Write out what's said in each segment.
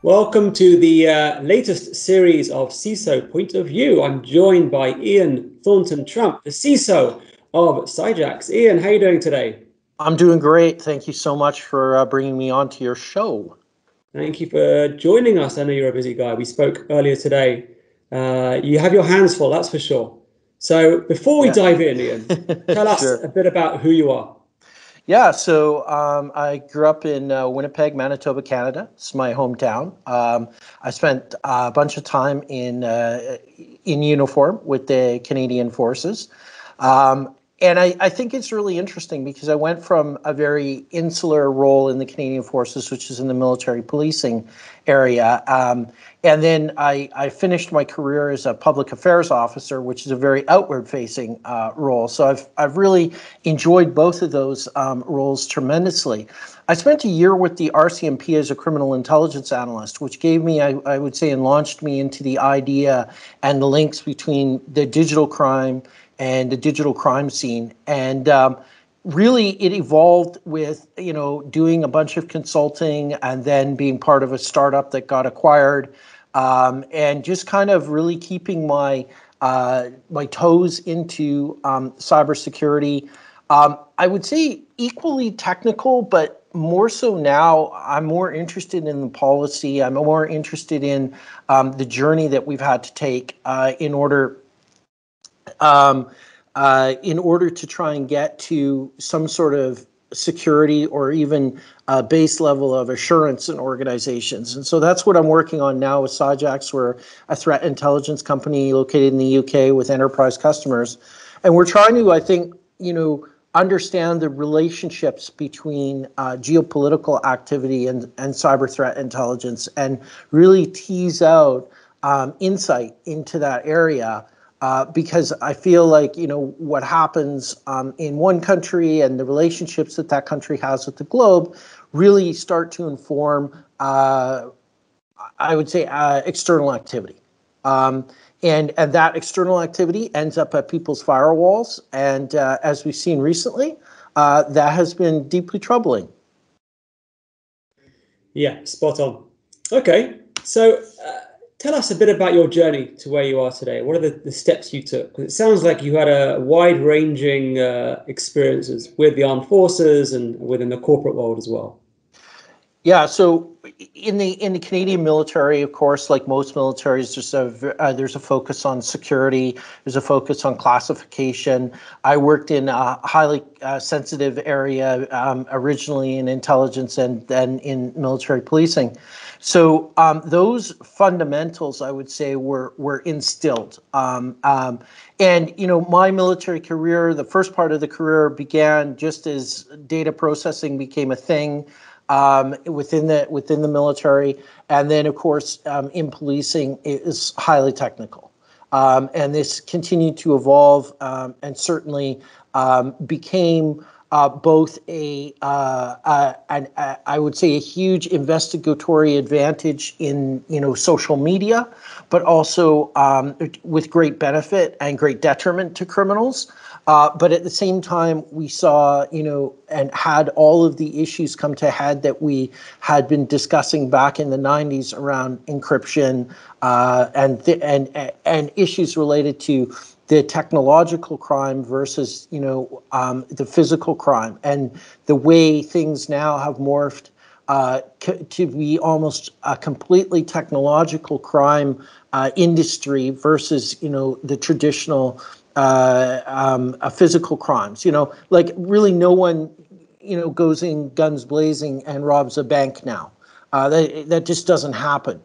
Welcome to the latest series of CISO Point of View. I'm joined by Ian Thornton-Trump, the CISO of Cyjax. Ian, how are you doing today? I'm doing great. Thank you so much for bringing me on to your show. Thank you for joining us. I know you're a busy guy. We spoke earlier today. You have your hands full, that's for sure. So before we dive in, Ian, tell us Sure. a bit about who you are. Yeah, so I grew up in Winnipeg, Manitoba, Canada. It's my hometown. I spent a bunch of time in uniform with the Canadian Forces. And I think it's really interesting because I went from a very insular role in the Canadian Forces, which is in the military policing area. And then I finished my career as a public affairs officer, which is a very outward-facing role. So I've really enjoyed both of those roles tremendously. I spent a year with the RCMP as a criminal intelligence analyst, which gave me, I would say, and launched me into the idea and the links between the digital crime and the digital crime scene. And really it evolved with, doing a bunch of consulting and then being part of a startup that got acquired, and just kind of really keeping my toes into cybersecurity. I would say equally technical, but more so now I'm more interested in the policy. I'm more interested in the journey that we've had to take in order to try and get to some sort of security or even a base level of assurance in organizations. And so that's what I'm working on now with Cyjax. We're a threat intelligence company located in the UK with enterprise customers. And we're trying to, I think, understand the relationships between geopolitical activity and cyber threat intelligence and really tease out insight into that area. Because I feel like, what happens in one country and the relationships that that country has with the globe really start to inform, I would say, external activity. And that external activity ends up at people's firewalls. And as we've seen recently, that has been deeply troubling. Yeah, spot on. Okay, so tell us a bit about your journey to where you are today. What are the steps you took? Because it sounds like you had a wide-ranging experiences with the armed forces and within the corporate world as well. Yeah, so in the Canadian military, of course, like most militaries, there's a focus on security. There's a focus on classification. I worked in a highly sensitive area originally in intelligence and then in military policing. So those fundamentals, I would say, were instilled. And my military career, the first part of the career began just as data processing became a thing. Within the military, and then of course in policing it is highly technical, and this continued to evolve and certainly became both I would say a huge investigatory advantage in social media, but also with great benefit and great detriment to criminals. But at the same time, we saw, and had all of the issues come to head that we had been discussing back in the 90s around encryption and issues related to the technological crime versus, the physical crime, and the way things now have morphed to be almost a completely technological crime industry versus, the traditional physical crimes. Like really no one, goes in guns blazing and robs a bank now. That just doesn't happen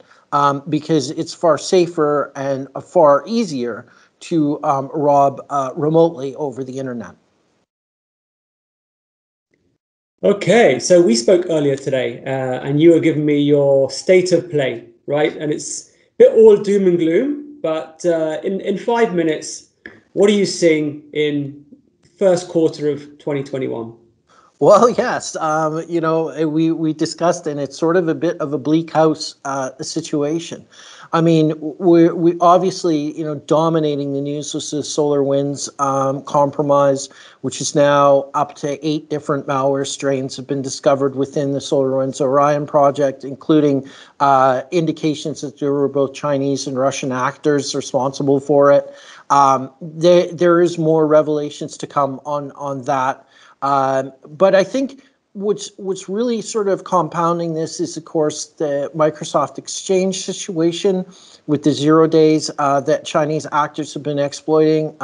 because it's far safer and far easier to rob remotely over the internet. Okay, so we spoke earlier today, and you were giving me your state of play, right? And it's a bit all doom and gloom, but in 5 minutes, what are you seeing in first quarter of 2021? Well, yes, we discussed, and it's sort of a bit of a bleak house situation. I mean, we obviously, dominating the news was the SolarWinds compromise, which is now up to 8 different malware strains have been discovered within the SolarWinds Orion project, including indications that there were both Chinese and Russian actors responsible for it. There is more revelations to come on that. But I think what's really sort of compounding this is, of course, the Microsoft Exchange situation with the 0 days that Chinese actors have been exploiting.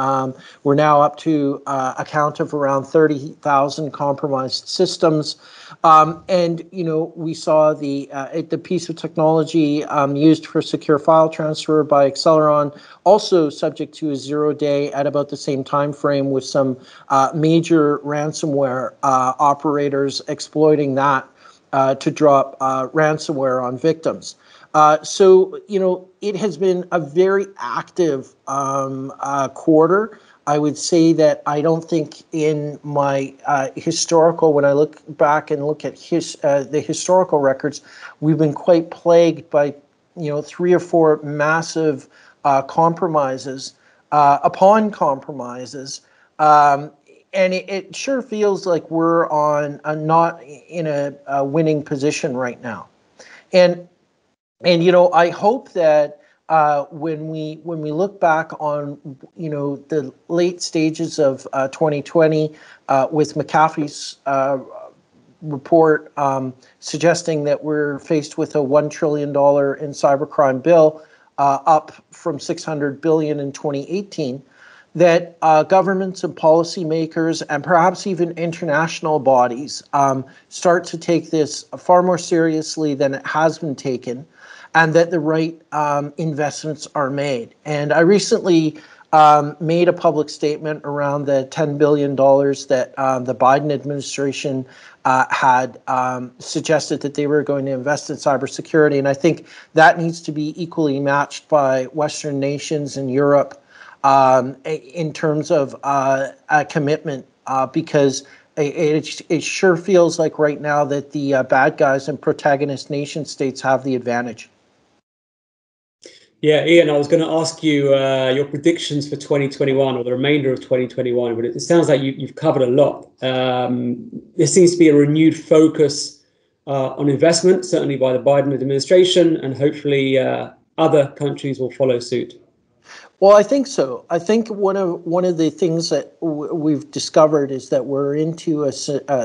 We're now up to a count of around 30,000 compromised systems. And we saw the piece of technology used for secure file transfer by Acceleron, also subject to a 0 day at about the same time frame, with some major ransomware operators exploiting that to drop ransomware on victims. So it has been a very active quarter. I would say that I don't think in my historical, when I look back and look at the historical records, we've been quite plagued by 3 or 4 massive compromises upon compromises. And it sure feels like we're on not in a winning position right now. And I hope that when we look back on the late stages of 2020 with McAfee's report suggesting that we're faced with a $1 trillion in cybercrime bill, up from 600 billion in 2018, that governments and policymakers and perhaps even international bodies start to take this far more seriously than it has been taken, and that the right investments are made. And I recently made a public statement around the $10 billion that the Biden administration had suggested that they were going to invest in cybersecurity. And I think that needs to be equally matched by Western nations and Europe in terms of a commitment, because it sure feels like right now that the bad guys and protagonist nation states have the advantage. Yeah, Ian, I was going to ask you your predictions for 2021 or the remainder of 2021, but it sounds like you've covered a lot. There seems to be a renewed focus on investment, certainly by the Biden administration, and hopefully other countries will follow suit. Well, I think so. I think one of the things that we've discovered is that we're into a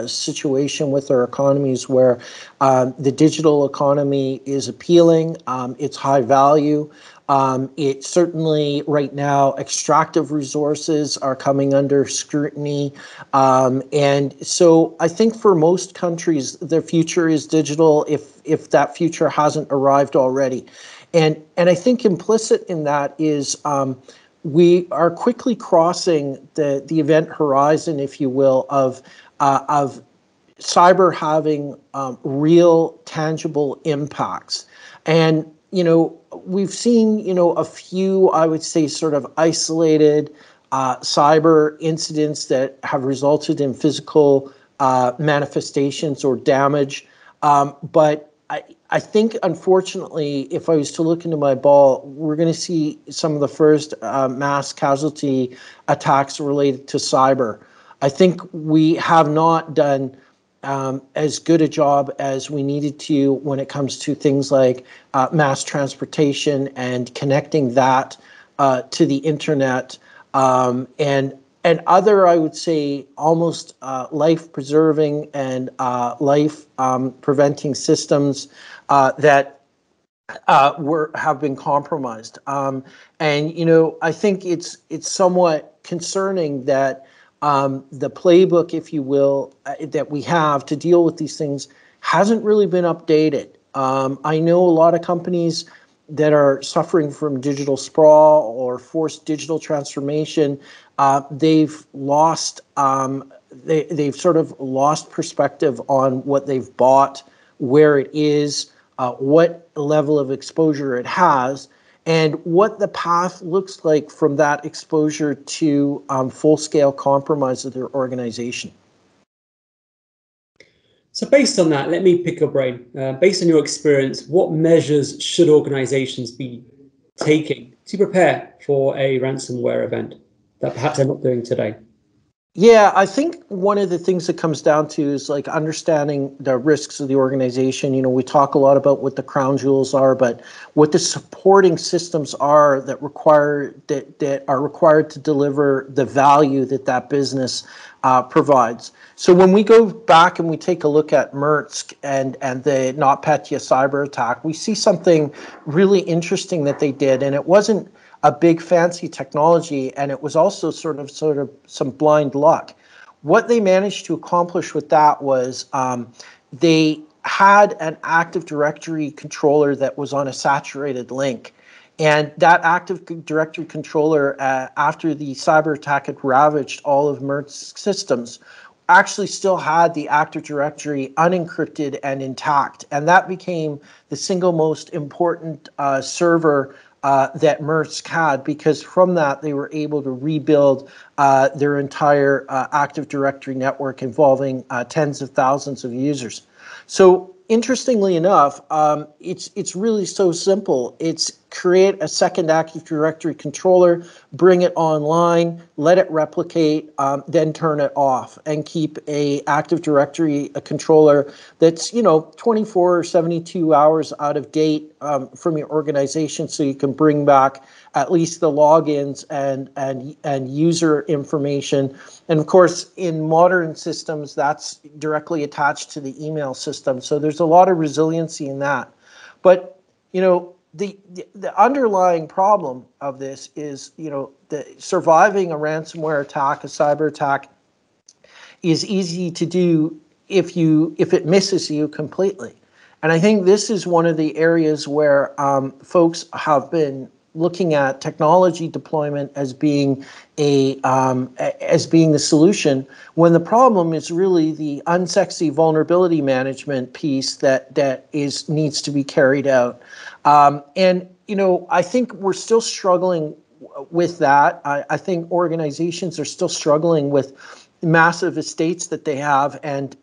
situation with our economies where the digital economy is appealing. It's high value. It certainly right now extractive resources are coming under scrutiny, and so I think for most countries the future is digital, if that future hasn't arrived already. And I think implicit in that is we are quickly crossing the event horizon, if you will, of cyber having real tangible impacts. And we've seen a few, I would say, sort of isolated cyber incidents that have resulted in physical manifestations or damage, but I think, unfortunately, if I was to look into my ball, we're going to see some of the first mass casualty attacks related to cyber. I think we have not done as good a job as we needed to when it comes to things like mass transportation and connecting that to the internet, and other, I would say, almost life-preserving and life-preventing systems that have been compromised. And I think it's somewhat concerning that the playbook, if you will, that we have to deal with these things hasn't really been updated. I know a lot of companies that are suffering from digital sprawl or forced digital transformation. They've lost they've sort of lost perspective on what they've bought, where it is, what level of exposure it has, and what the path looks like from that exposure to full-scale compromise of their organization. So based on that, let me pick your brain. Based on your experience, what measures should organizations be taking to prepare for a ransomware event that perhaps they're not doing today? Yeah, I think one of the things that comes down to is like understanding the risks of the organization. You know, we talk a lot about what the crown jewels are, but what the supporting systems are that are required to deliver the value that that business provides. So when we go back and we take a look at Maersk and the NotPetya cyber attack, we see something really interesting that they did, and it wasn't a big fancy technology, and it was also sort of some blind luck. What they managed to accomplish with that was they had an Active Directory controller that was on a saturated link. And that Active Directory controller, after the cyber attack had ravaged all of Maersk's systems, actually still had the Active Directory unencrypted and intact. And that became the single most important server that Maersk had, because from that they were able to rebuild their entire Active Directory network involving tens of thousands of users. So interestingly enough, it's really so simple. It's create a second Active Directory controller, bring it online, let it replicate, then turn it off, and keep a Active Directory controller that's 24 or 72 hours out of date from your organization, so you can bring back at least the logins and user information. And of course, in modern systems, that's directly attached to the email system. So there's a lot of resiliency in that. But the underlying problem of this is, the surviving a ransomware attack, a cyber attack, is easy to do if it misses you completely. And I think this is one of the areas where folks have been looking at technology deployment as being the solution, when the problem is really the unsexy vulnerability management piece that needs to be carried out. And I think we're still struggling with that. I think organizations are still struggling with massive estates that they have, and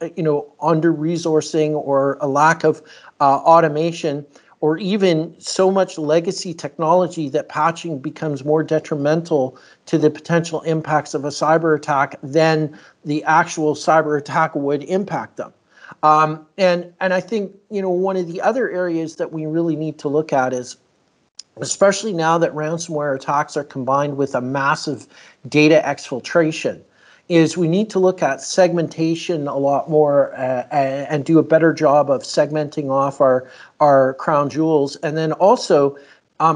under resourcing or a lack of automation, or even so much legacy technology that patching becomes more detrimental to the potential impacts of a cyber attack than the actual cyber attack would impact them. And I think one of the other areas that we really need to look at is, especially now that ransomware attacks are combined with a massive data exfiltration, is we need to look at segmentation a lot more and do a better job of segmenting off our crown jewels, and then also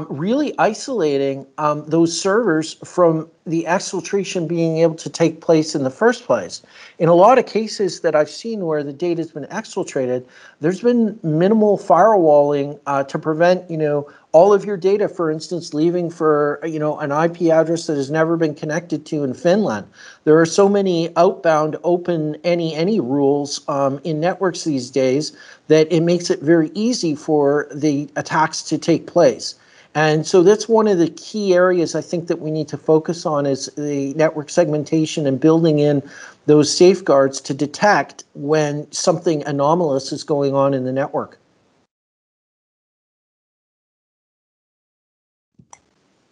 really isolating those servers from the exfiltration being able to take place in the first place. In a lot of cases that I've seen where the data has been exfiltrated, there's been minimal firewalling to prevent, all of your data, for instance, leaving for, an IP address that has never been connected to in Finland. There are so many outbound open any rules in networks these days that it makes it very easy for the attacks to take place. And so that's one of the key areas I think that we need to focus on, is the network segmentation and building in those safeguards to detect when something anomalous is going on in the network.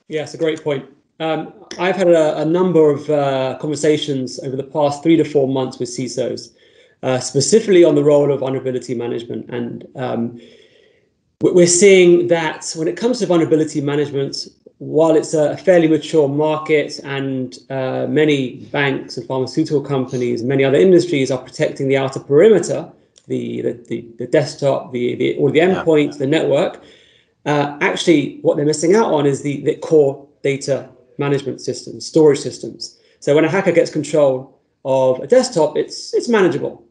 Yeah, it's a great point. I've had a number of conversations over the past 3 to 4 months with CISOs, specifically on the role of vulnerability management. And we're seeing that when it comes to vulnerability management, while it's a fairly mature market and many banks and pharmaceutical companies, many other industries are protecting the outer perimeter, the desktop, or the endpoint, the network, actually what they're missing out on is the core data management systems, storage systems. So when a hacker gets control of a desktop, it's manageable.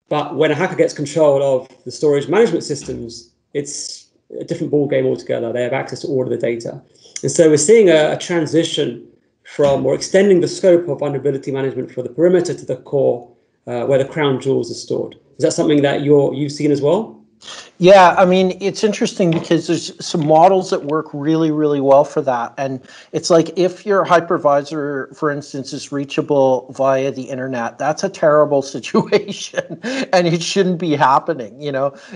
But when a hacker gets control of the storage management systems, it's a different ballgame altogether. They have access to all of the data. And so we're seeing a transition from, or extending the scope of vulnerability management for the perimeter to the core, where the crown jewels are stored. Is that something that you've seen as well? Yeah, I mean, it's interesting because there's some models that work really, really well for that. And it's like if your hypervisor, for instance, is reachable via the internet, that's a terrible situation and it shouldn't be happening.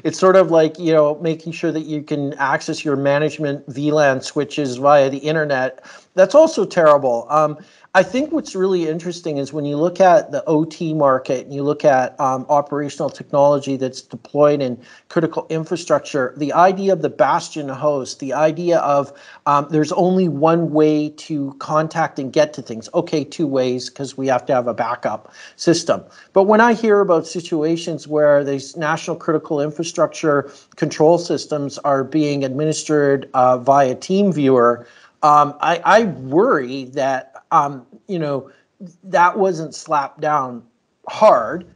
It's sort of like, making sure that you can access your management VLAN switches via the internet. That's also terrible. I think what's really interesting is when you look at the OT market and you look at operational technology that's deployed in critical infrastructure, the idea of the bastion host, the idea of there's only one way to contact and get to things. Okay, two ways because we have to have a backup system. But when I hear about situations where these national critical infrastructure control systems are being administered via TeamViewer, I worry that that wasn't slapped down hard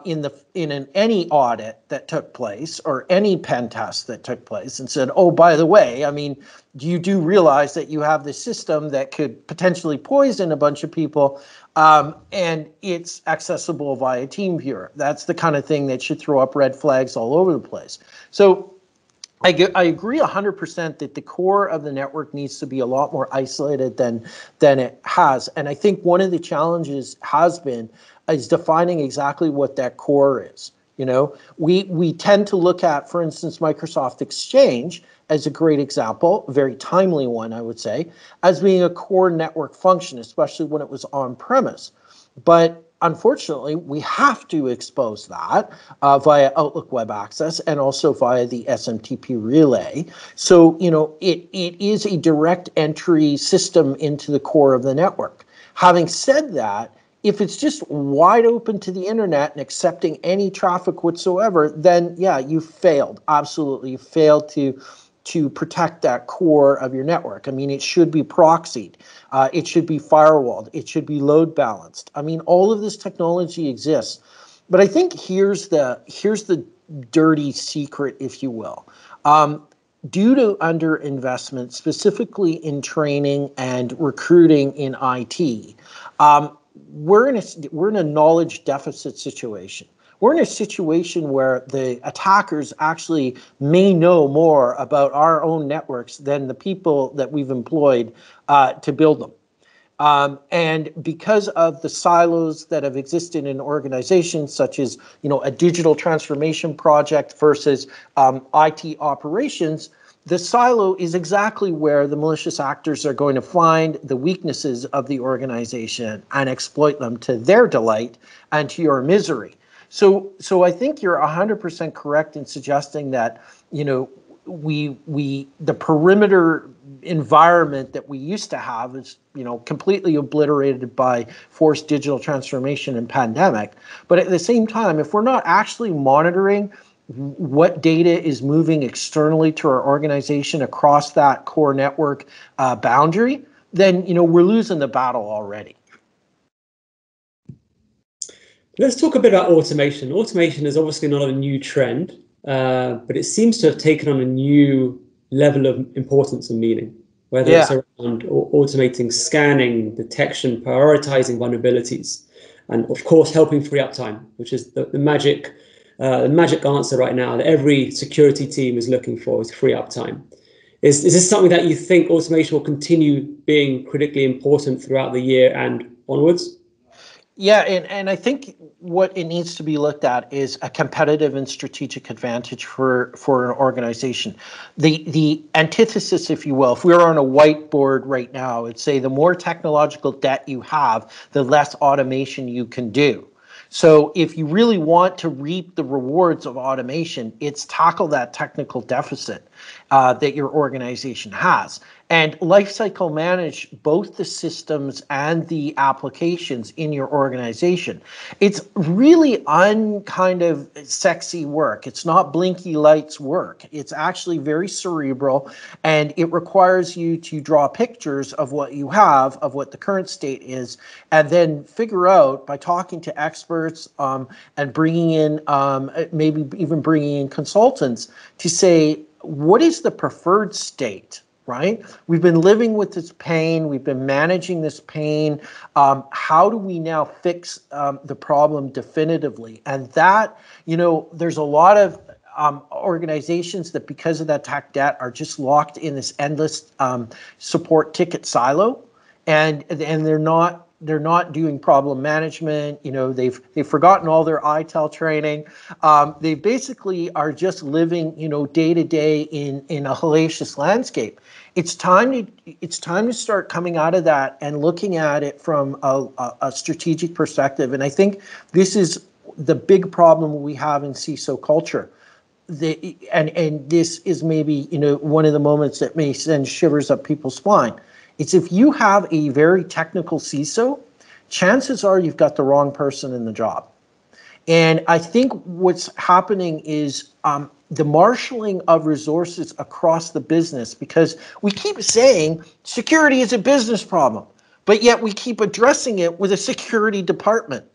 in any audit that took place or any pen test that took place, and said, oh, by the way, I mean, you do realize that you have this system that could potentially poison a bunch of people, and it's accessible via TeamViewer. That's the kind of thing that should throw up red flags all over the place. So I agree 100% that the core of the network needs to be a lot more isolated than it has. And I think one of the challenges has been is defining exactly what that core is. We tend to look at, for instance, Microsoft Exchange as a great example, a very timely one, I would say, as being a core network function, especially when it was on premise. But unfortunately, we have to expose that via Outlook Web Access and also via the SMTP relay. So, it is a direct entry system into the core of the network. Having said that, if it's just wide open to the internet and accepting any traffic whatsoever, then yeah, you failed. Absolutely, you failed to protect that core of your network. I mean, it should be proxied. It should be firewalled. It should be load balanced. I mean, all of this technology exists. But I think here's the dirty secret, if you will. Due to underinvestment, specifically in training and recruiting in IT, we're in a knowledge deficit situation. We're in a situation where the attackers actually may know more about our own networks than the people that we've employed to build them. And because of the silos that have existed in organizations, such as a digital transformation project versus IT operations, the silo is exactly where the malicious actors are going to find the weaknesses of the organization and exploit them to their delight and to your misery. So I think you're 100% correct in suggesting that the perimeter environment that we used to have is completely obliterated by forced digital transformation and pandemic. But at the same time, if we're not actually monitoring what data is moving externally to our organization across that core network boundary, then we're losing the battle already. Let's talk a bit about automation. Automation is obviously not a new trend, but it seems to have taken on a new level of importance and meaning, whether it's around automating scanning, detection, prioritizing vulnerabilities, and of course, helping free up time, which is the magic answer right now that every security team is looking for, is free up time. Is this something that you think automation will continue being critically important throughout the year and onwards? Yeah, and I think what it needs to be looked at is a competitive and strategic advantage for an organization. The antithesis, if you will, if we were on a whiteboard right now, it'd say the more technological debt you have, the less automation you can do. So if you really want to reap the rewards of automation, it's tackle that technical deficit that your organization has. And lifecycle manage both the systems and the applications in your organization. It's really unkind of sexy work. It's not blinky lights work. It's actually very cerebral, and it requires you to draw pictures of what you have, of what the current state is, and then figure out by talking to experts and bringing in, maybe even bringing in consultants to say, what is the preferred state? Right? We've been living with this pain. We've been managing this pain. How do we now fix the problem definitively? And that, there's a lot of organizations that, because of that tech debt, are just locked in this endless support ticket silo, and they're not doing problem management. They've forgotten all their ITEL training. They basically are just living, day to day in a hellacious landscape. It's time to start coming out of that and looking at it from a strategic perspective. And I think this is the big problem we have in CISO culture. And this is maybe one of the moments that may send shivers up people's spine. It's if you have a very technical CISO, chances are you've got the wrong person in the job. And I think what's happening is the marshaling of resources across the business, because we keep saying security is a business problem, but yet we keep addressing it with a security department.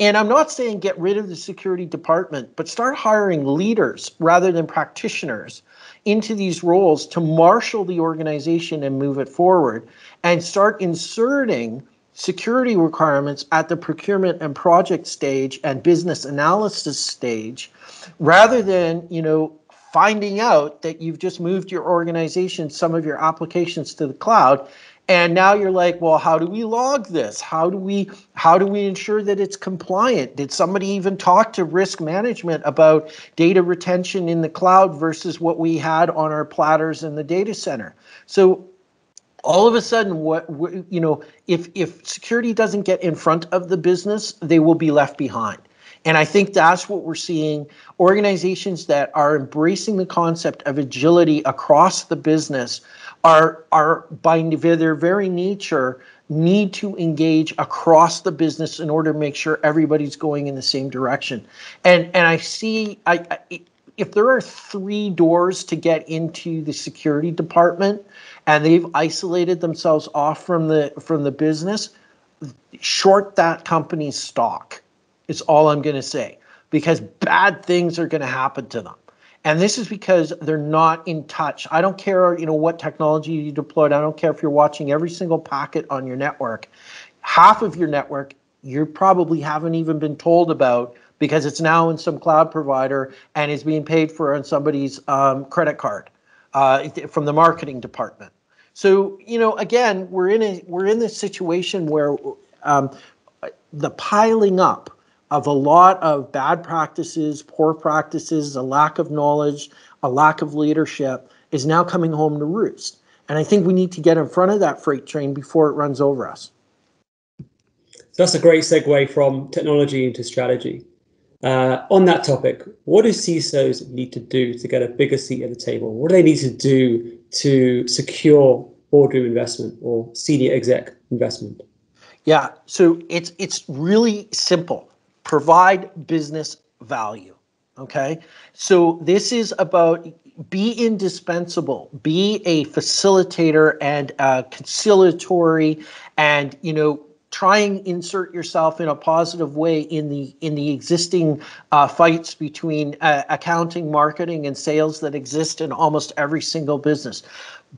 And I'm not saying get rid of the security department, but start hiring leaders rather than practitioners into these roles to marshal the organization and move it forward, and start inserting security requirements at the procurement and project stage and business analysis stage, rather than, finding out that you've just moved your organization, some of your applications to the cloud. And now you're like, well, how do we log this? How do we ensure that it's compliant? Did somebody even talk to risk management about data retention in the cloud versus what we had on our platters in the data center? So all of a sudden, if security doesn't get in front of the business, they will be left behind. And I think that's what we're seeing. Organizations that are embracing the concept of agility across the business are by their very nature need to engage across the business in order to make sure everybody's going in the same direction. And I see, if there are 3 doors to get into the security department, and they've isolated themselves off from the business, short that company's stock. Is all I'm going to say, because bad things are going to happen to them. And this is because they're not in touch. I don't care, what technology you deployed. I don't care if you're watching every single packet on your network. Half of your network you probably haven't even been told about, because it's now in some cloud provider and is being paid for on somebody's credit card from the marketing department. So, again, we're in this situation where the piling up of a lot of bad practices, poor practices, a lack of knowledge, a lack of leadership is now coming home to roost. And I think we need to get in front of that freight train before it runs over us. So that's a great segue from technology into strategy. On that topic, what do CISOs need to do to get a bigger seat at the table? What do they need to do to secure boardroom investment or senior exec investment? Yeah, so it's really simple. Provide business value, okay? So this is about be indispensable, be a facilitator and conciliatory, and try and insert yourself in a positive way in the existing fights between accounting, marketing, and sales that exist in almost every single business.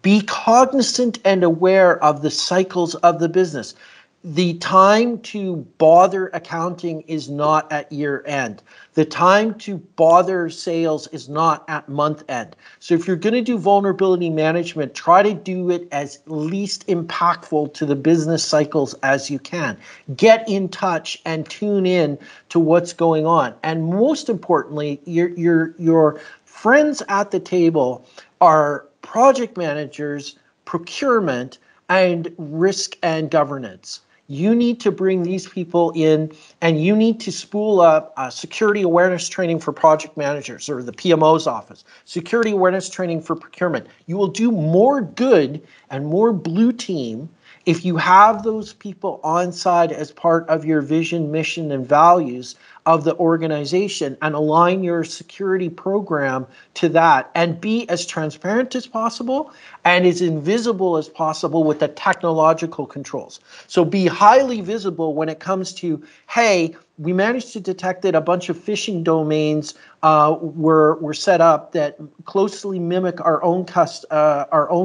Be cognizant and aware of the cycles of the business. The time to bother accounting is not at year end. The time to bother sales is not at month end. So if you're going to do vulnerability management, try to do it as least impactful to the business cycles as you can. Get in touch and tune in to what's going on. And most importantly, your friends at the table are project managers, procurement, and risk and governance. You need to bring these people in, and you need to spool up security awareness training for project managers, or the PMO's office, security awareness training for procurement. You will do more good and more blue team if you have those people on side as part of your vision, mission, and values of the organization, and align your security program to that, and be as transparent as possible and as invisible as possible with the technological controls. So be highly visible when it comes to, hey, we managed to detect that a bunch of phishing domains were set up that closely mimic our own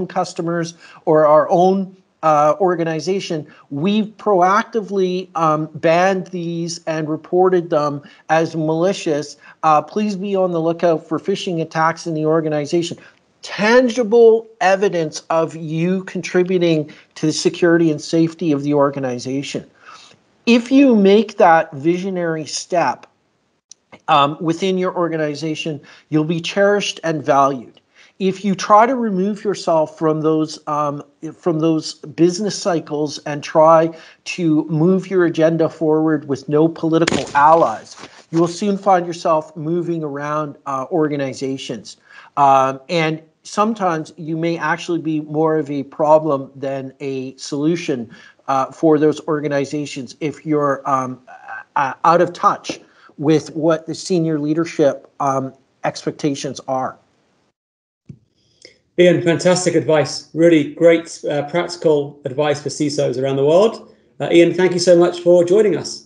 customers or our own organization, we've proactively banned these and reported them as malicious. Please be on the lookout for phishing attacks in the organization. Tangible evidence of you contributing to the security and safety of the organization. If you make that visionary step within your organization, you'll be cherished and valued. If you try to remove yourself from those business cycles and try to move your agenda forward with no political allies, you will soon find yourself moving around organizations. And sometimes you may actually be more of a problem than a solution for those organizations if you're out of touch with what the senior leadership expectations are. Ian, fantastic advice. Really great practical advice for CISOs around the world. Ian, thank you so much for joining us.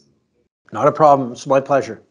Not a problem. It's my pleasure.